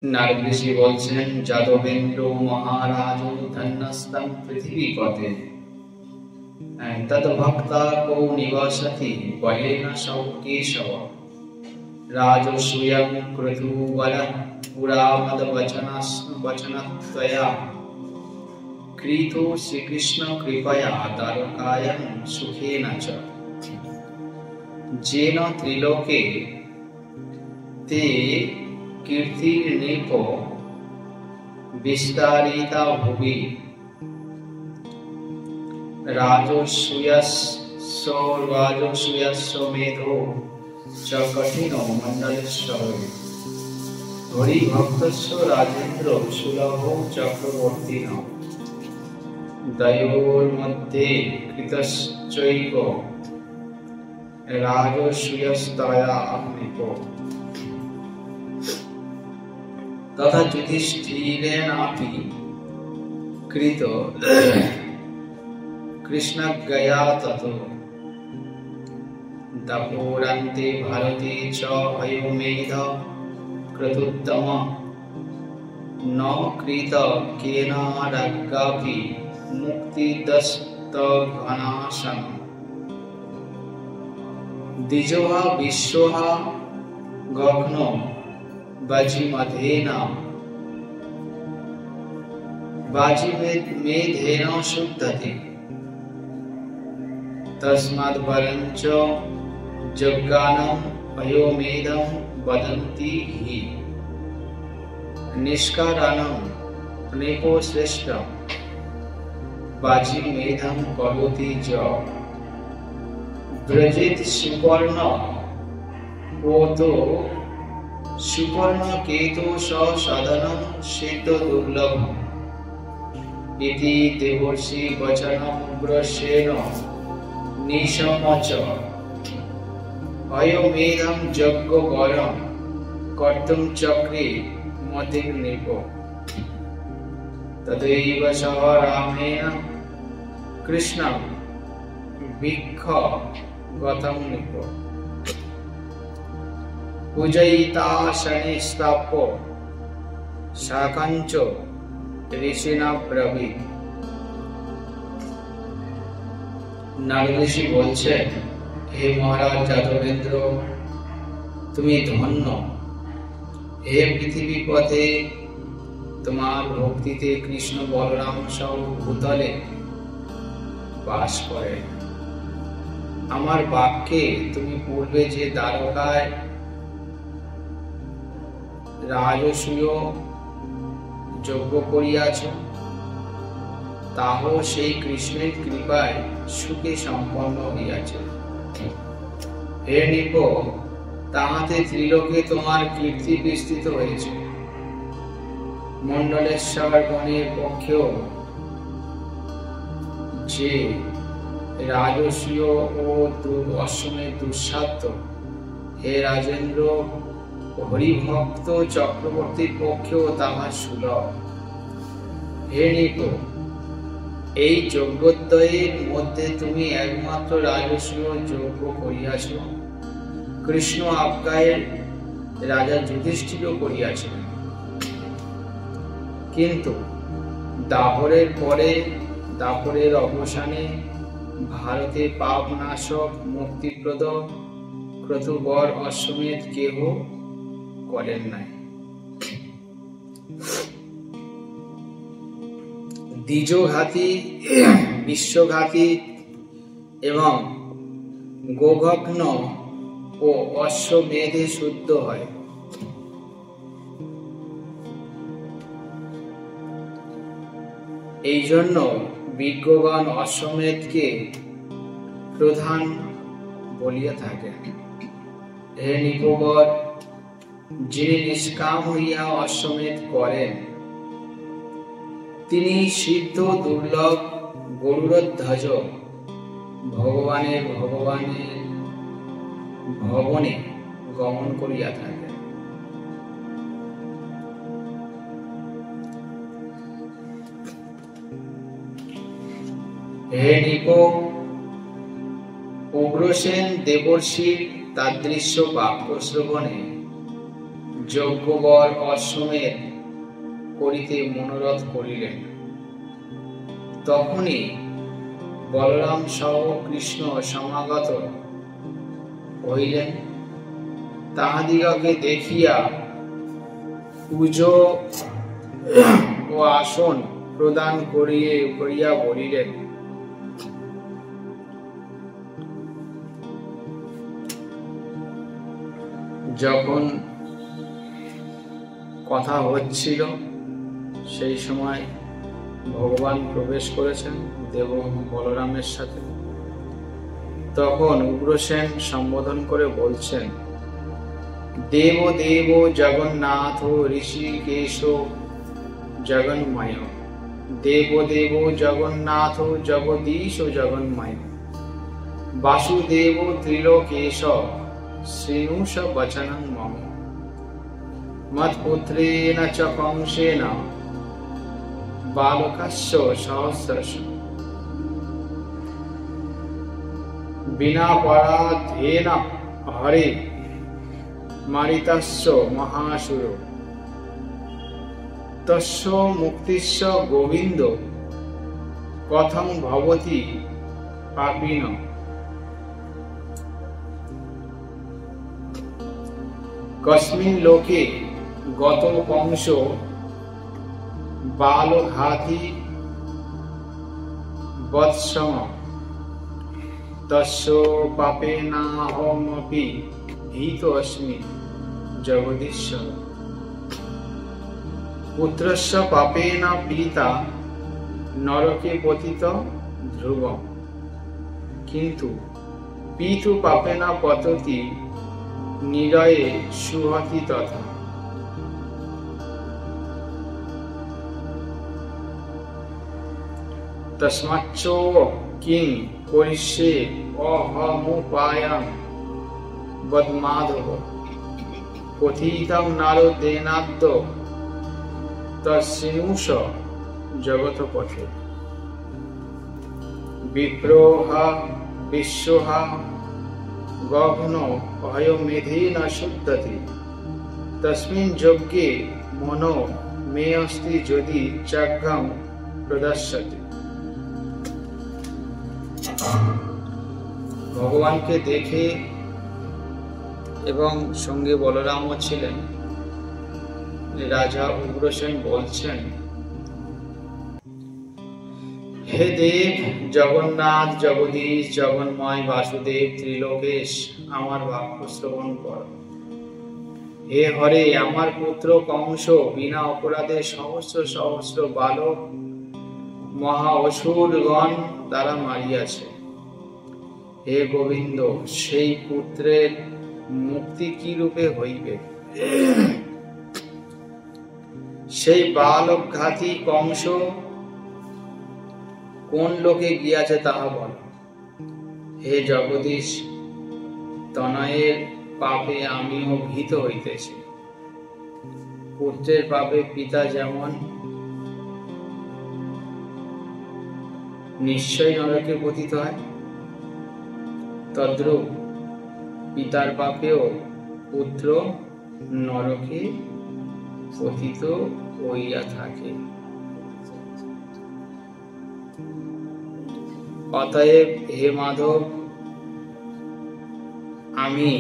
নারদ ঋষি বলছেন, যাদবেন্দ্র মহারাজ ধন্যস্তম পৃথিবীপতে তদ্ভক্তা কো নিবসতি বলেন সৌ কেশব রাজসূয়ং ক্রতুবলঃ পুরা মদ্বচনত্বয়া কৃতো শ্রীকৃষ্ণ কৃপয়া দ্বারকায়াং সুখেন চ যেন ত্রিলোকে তে কীর্তির্নিপো বিস্তারিতা ভুবি রাজসূয়স্য মেধো চ কঠিনো মণ্ডলস্য হরিভক্তস্য রাজেন্দ্র সুলভ চক্রবর্তিন দ্বয়োর্মধ্যে কৃতশ্চৈব রাজসূয়স্তয়া নৃপো তথা যুধিষ্ঠিরেণাপি কৃত কৃষ্ণজ্ঞয়া ততো দপোরন্তে ভারতে চ অয়োমেধ ক্রতুত্তম ন কৃত কেনারজ্ঞাপি মুক্তিদস্তঘনাশন দ্বিজোহা বিশ্বহা গঘ্ন বাজিমেধেন শুদ্ধতি তস্মাদ্বরঞ্চ যজ্ঞানং অয়োমেধং বদন্তি হি নিষ্কারাণং নৃপো শ্রেষ্ঠং বাজিমেধং করোতি চ ব্রজেত সুপর্ণ পোতো সুপর্ণ কেতু সাধনম সিদ্ধ দুর্লভ ইতি দেবর্ষি বচনম উগ্রসেন নিশমচ অয়োমেধং যজ্ঞ বরম কর্তুম চক্রে মতির নৃপ তদৈব সহ রামেণ কৃষ্ণং বিক্ষ গতম নৃপ পূজয়িতাশনে স্থাপ্য শাকঞ্চ ঋষিণা ব্রবীত। নারদ ঋষি বলছেন, হে মহারাজ যাদবেন্দ্র, তুমি ধন্য। হে পৃথিবী পথে তোমার ভক্তিতে কৃষ্ণ বলরাম সহ ভূতলে বাস করে। আমার বাক্যে তুমি পূর্বে যে দ্বারকায় রাজসূয় যজ্ঞ করিয়াছ, তাহ সেই কৃষ্ণের কৃপায় সুখে সম্পন্ন হইয়াছে। হে নৃপ, তাহাতে ত্রিলোকে তোমার কীর্তি বিস্তৃত হয়েছে। মণ্ডলেশ্বর গণের পক্ষেও যে রাজসূয় ও অশ্বমেধ দুঃসাধ্য, হে রাজেন্দ্র, হরিভক্ত চক্রবর্তীর পক্ষেও তাহা সুলভ। হে নৃপ, এই যজ্ঞদ্বয়ের মধ্যে তুমি একমাত্র রাজসূয় যজ্ঞ করিয়াছ। কৃষ্ণ আজ্ঞায় রাজা যুধিষ্ঠিরও করিয়াছিলেন, কিন্তু দাপরের অবসানে ভারতে পাপনাশক মুক্তিপ্রদ ক্রতুবর অশ্বমেধ কেহ করেন নাই। দ্বিজঘাতী, বিশ্বঘাতী এবং গোঘগ্ন ও অশ্বমেধে শুদ্ধ হয়। এই জন্য বিজ্ঞগণ অশ্বমেধকে প্রধান বলিয়া থাকেন। হে নৃপবর, যিনি নিষ্কাম হইয়া অশ্বমেধ করেন, তিনি সিদ্ধ দুর্লভ গরুড়ধ্বজ ভগবানের ভবনে গমন করিয়া থাকেন। হে নৃপ, উগ্রসেন দেবর্ষির তাদৃশ্য বাক্য শ্রবণে যজ্ঞবর অশ্বমেধ করিতে মনোরথ করিলেন। তখনই বলরাম সহ কৃষ্ণ সমাগত হইলেন। তাহাদিগকে দেখিয়া পুজো ও আসন প্রদান করিয়া বলিলেন, যখন কথা হচ্ছিল সেই সময় ভগবান প্রবেশ করেছেন দেব বলরামের সাথে। তখন উগ্রসেন সম্বোধন করে বলছেন, দেব দেব জগন্নাথ ঋষিকেশ জগন্ময়, দেব দেব জগন্নাথ জগদীশ জগন্ময়, বাসুদেব ত্রিলোকেশ শ্রীনুষ বচনং মম, মৎপুত্রেণ চ কংসেন বালকস্য সহস্রশ, বিনা পরাধেন হরে মারিতস্য মহাসুর, তস্য মুক্তিস্য গোবিন্দ কথং ভবতি পাপিন। কস্মিন লোকে গত কংস বালঘাতি বৎসম, তস্য পাপেনাহমপি ভীত অস্মি জগদীশ্বর। পুত্রস্য পাপেন পিতা নরকে পতিত ধ্রুবম, কিন্তু পিতু পাপেন পততি নিরয়ে সুহতি তথা। তস্মাচ্চ কিং করিষ্যে অহমুপায়াম বদমাধব, কথিতং নারদেনাদ্য তস্মিনুষ জগৎপথে। বিপ্রোহা বিশ্বহা গহ্ন অহয়মেধেন শুদ্ধতি, তস্মিন যজ্ঞে মনো মে অস্তি যদি চাজ্ঞাম প্রদর্শতি। ভগবানকে দেখে এবং সঙ্গে বলরামও ছিলেন, রাজা উগ্রসেন বলছেন, হে দেব জগন্নাথ জগদীশ জগন্ময় বাসুদেব ত্রিলোকেশ, আমার বাক্য শ্রবণ কর। হে হরে, আমার পুত্র কংস বিনা অপরাধে সহস্র সহস্র বালক মহা অসুরগণ দ্বারা মারিয়াছে। হে গোবিন্দ, সেই পুত্রের মুক্তি কি রূপে হইবে? সেই বালক ঘাতী কংস কোন লোকে গিয়াছে তাহা বল। হে জগদীশ, তনয়ের পাপে আমিও ভীত হইতেছি। পুত্রের পাপে পিতা যেমন নিশ্চয় নরকে পতিত হয়, তদ্রূপ পিতার পাপেও পুত্র নরকে পতিত হইয়া থাকে। অতএব হে মাধব, আমি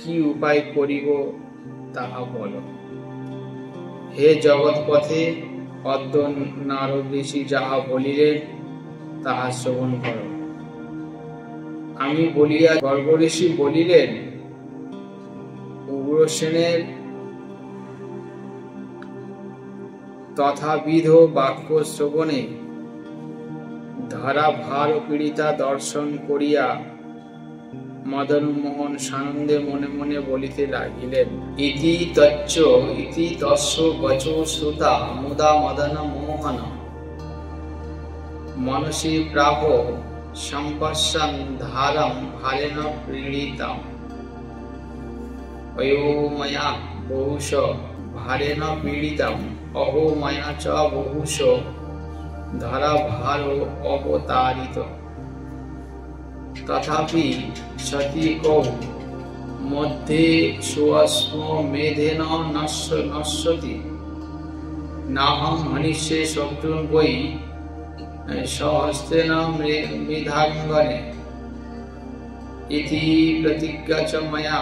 কি উপায় করিব তাহা বল। হে জগৎপথে, অদ্য নারদ ঋষি যাহা বলিলেন তাহা শ্রবণ কর। আমি বলিয়া গর্গ ঋষি বলিলেন, উগ্রসেনের তথাবিধ বাক্য শ্রবণে ধরা ভার পীড়িতা দর্শন করিয়া মদন মোহন সানন্দে মনে মনে বলিতে লাগিলেন, ইতি তচ্চ ইতি তস্য বচো শ্রুতা মুদা মদন মোহন, মনসি প্রাহ সম্পশ্যন ধারম ভারেণ পীড়িতাম, অয়ো ময়া বহুশ ভারেণ পীড়িতাম, অহো ময়া চ বহুশ ধরা ভার অবতারিত, তথাপি সতী কৌ মধ্যে সুস্ম মেধেন নশ্যতি নাহং মনীষে শত্রুন বৈ স্বহস্তেন মৃধাঙ্গনে ইতি প্রতিজ্ঞা চ ময়া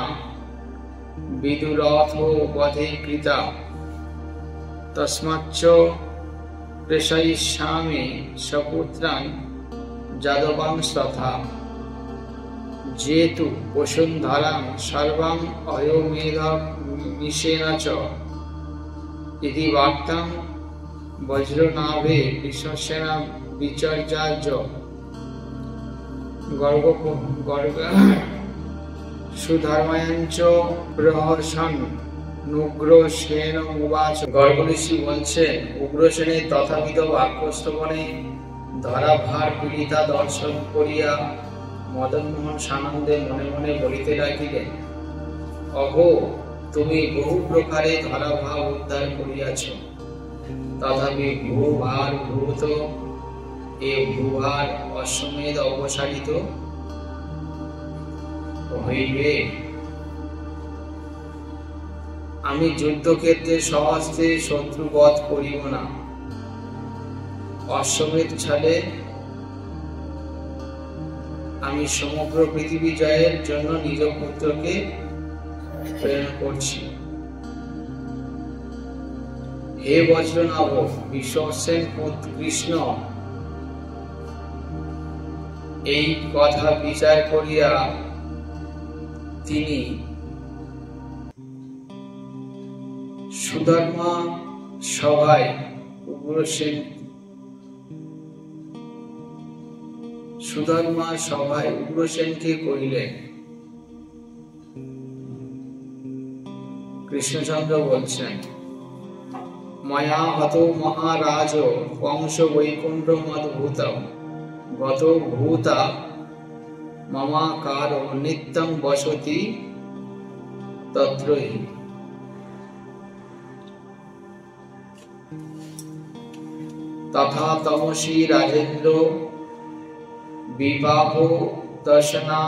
বিদুরথ বধে কৃতা তস্মাচ্চ প্রেষয়িষ্যামি সপুত্রান যাদবাংস্তথা যেতু বসুন্ধরাং সর্বং অয়োমেধমিষেণ চ ইতি বার্তাং বজ্রনাভে বিশ্বসেন বিচর্যায সুধর্মায়ঞ্চ প্রহসন নুগ্রসেন উবাচ। গর্গ ঋষি বলছেন, উগ্রসেনের তথাবিধ বাক্যস্তবনে ধরাভার পীড়িতা দর্শন করিয়া মদনমোহন সানন্দে মনে মনে বলিতে লাগিলেন, অহো, তুমি বহু প্রকারে ধরাভাব উদ্ধার করিয়াছ, তথাপি ভূভার ভূত এ ভূভার অশ্বমেধ অবসারিত হইবে। আমি যুদ্ধক্ষেত্রে সহস্তে শত্রুবধ করিব না। অশ্বমেধ ছাড়ে আমি সমগ্র পৃথিবী জয়ের জন্য নিজ পুত্রকে প্রেরণ করছি। হে বজ্রনাভ, বিশ্বসেন কৃষ্ণ এই কথা বিচার করিয়া তিনি সুধর্মা সভায় উগ্রসেনকে কহিলেন। কৃষ্ণচন্দ্র বলছেন, ময়া হত মহারাজ কংস বৈকুণ্ঠ মদ্ভূতম গত ভূতা মমাকার নিত্যং বসতি তত্রহি। তথা তমসি রাজেন্দ্র বিবাহ দর্শনা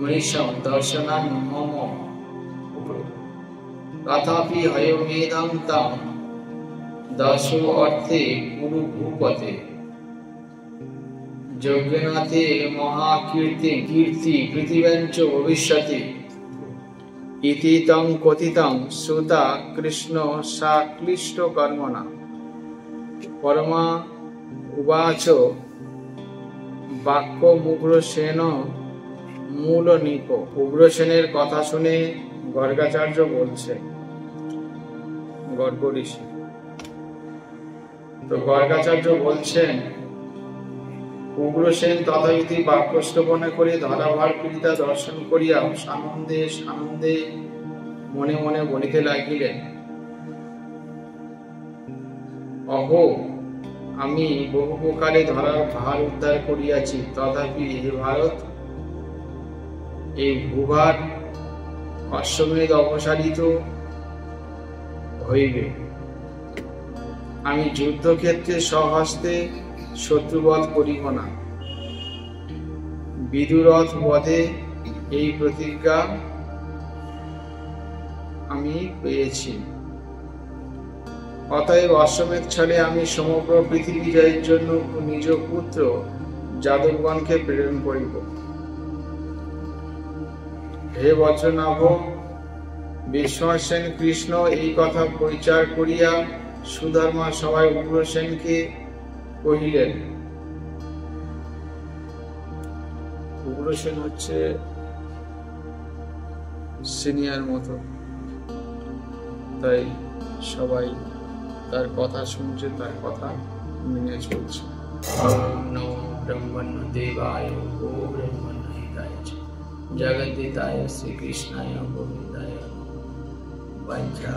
মৃষম দর্শনান মম তথাপি হয়মেদং তং দশ অর্থে গুরু ভূপতে যজ্ঞনাথে মহাকীর্তি পৃথিব্যাঞ্চ ভবিষ্যতি ইতি তং কথিতং শ্রুতা কৃষ্ণ সাক্লিষ্ট কর্মণা। পরমা উবাচ বাক্য উগ্রসেন মূল নিপ। উগ্রসেনের কথা শুনে গর্গাচার্য বলছে, গর্গ ঋষি তো গর্গাচার্য বলছেন, উগ্রসেন তথাবিধি বাক্যশ্রবণ করে ধরাভার পীড়িতা দর্শন করিয়া সানন্দে মনে মনে বলিতে লাগিলেন, অহো, আমি বহু প্রকারে ধরার ভার উদ্ধার করিয়াছি, তথাপি হে ভারত, এই ভূভার অশ্বমেধ অবসারিত হইবে। আমি যুদ্ধক্ষেত্রে স্বহস্তে শত্রুবধ করিব না। বিদুরথ বধে এই প্রতিজ্ঞা আমি পেয়েছি। অতএব অশ্বমেধ ছাড়ে আমি সমগ্র পৃথিবী জয়ের জন্য নিজ পুত্র যাদবগণকে প্রেরণ করিব। হে বজ্রনাভ, বিশ্বসেন কৃষ্ণ এই কথা প্রচার করিয়া সুধর্মা সভায় উগ্রসেনকে কহিলেন। উগ্রসেন হচ্ছে সিনিয়র মতো, তাই সবাই তার কথা শুনছে, তার কথা মেনে চলছে। ওম নমো ব্রহ্মণ্য দেবায় গো ব্রহ্মণ্য হিতায় জগদ্দিতায় শ্রীকৃষ্ণায় গোবিন্দায় বঞ্চা